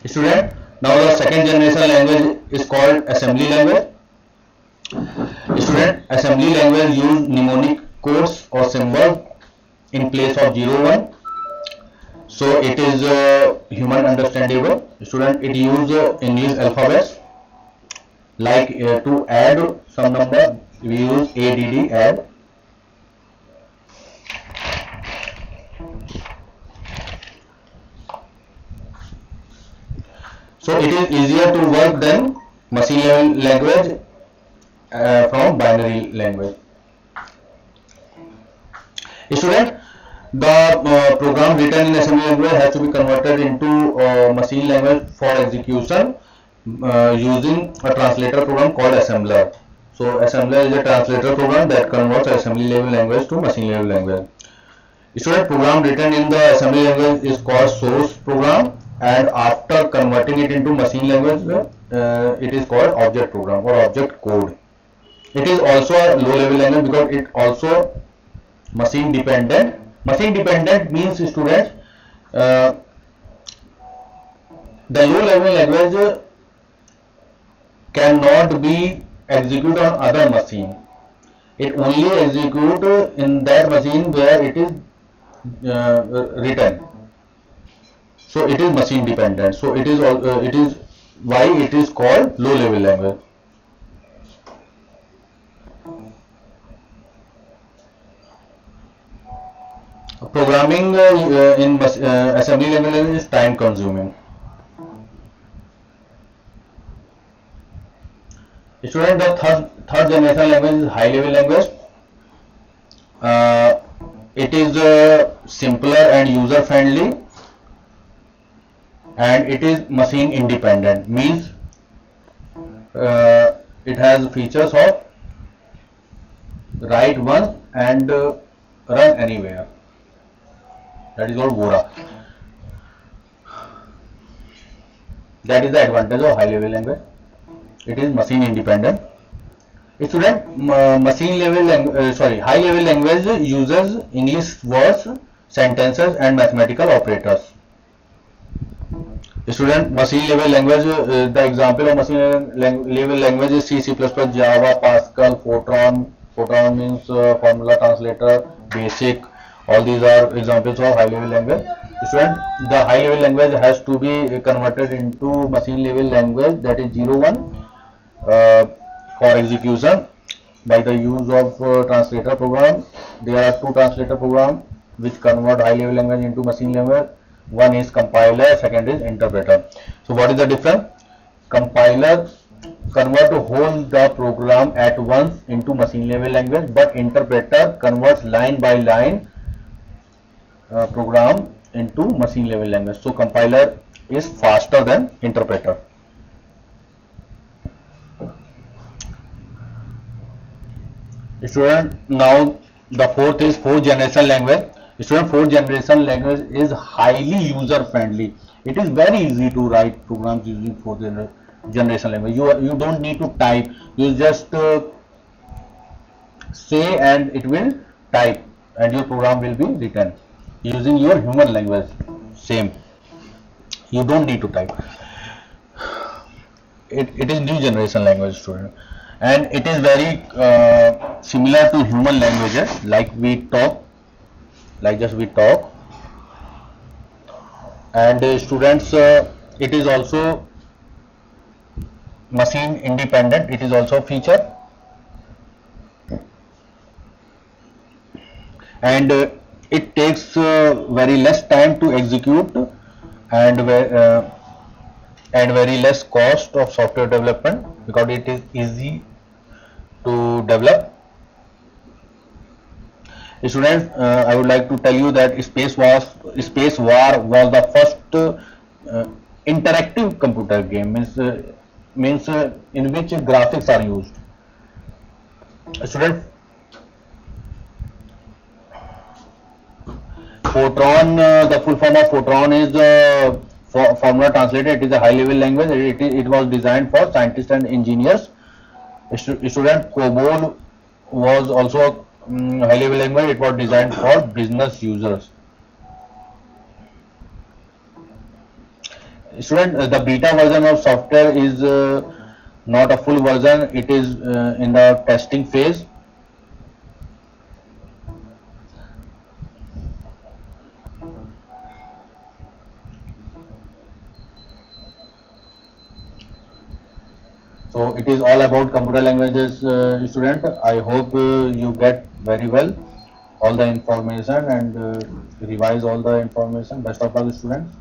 Student, now the second generation language is called assembly language. Student, assembly language use mnemonic codes or symbols in place of 0 1. So it is human understandable. Student, it use English alphabets. Like to add some number, we use ADD, add. So it is easier to work than machine level language from binary language. Student, the program written in assembly language has to be converted into machine language for execution using a translator program called assembler. So assembler is a translator program that converts assembly level language to machine level language. Student, program written in the assembly language is called source program, and after converting it into machine language, it is called object program or object code. It is also a low level language because it also machine dependent. Machine dependent means, students, the low level language cannot be executed on other machine. It only execute in that machine where it is written. So it is machine dependent. So it is why it is called low level language. Programming in assembly language is time consuming. Student, the third generation language is high level language. It is simpler and user friendly, and it is machine independent, means it has features of write once and run anywhere. That is called Bora. That is the advantage of high level language. It is machine independent. Student, high level language uses English words, sentences and mathematical operators. Student, machine level language, the example of machine level language is C, C++, Java, Pascal, Fortran. Fortran means formula translator, basic. All these are examples of high level language. Student, the high level language has to be converted into machine level language, that is 0 1 for execution by the use of translator program. There are two translator programs which convert high level language into machine language. One is compiler, second is interpreter. So what is the difference? Compiler convert whole the program at once into machine level language, but interpreter converts line by line program into machine level language. So compiler is faster than interpreter. Student, now the fourth is fourth generation language. Student, fourth generation language is highly user friendly. It is very easy to write programs using fourth generation language. You don't need to type. You just say and it will type, and your program will be written using your human language. Same. You don't need to type. It is new generation language, student, and it is very similar to human languages, like we talk, like just we talk. And students, it is also machine independent. It is also a feature, and it takes very less time to execute, and very less cost of software development because it is easy to develop. Students, I would like to tell you that Space War was the first interactive computer game, means in which graphics are used. Student, Fortran, the full form of Fortran is formula translator. It is a high level language. It was designed for scientists and engineers. Student, COBOL was also a high level language. It was designed for business users. Student, the beta version of software is not a full version. It is in the testing phase. So it is all about computer languages, student. I hope you get very well all the information and revise all the information. Best of luck, students.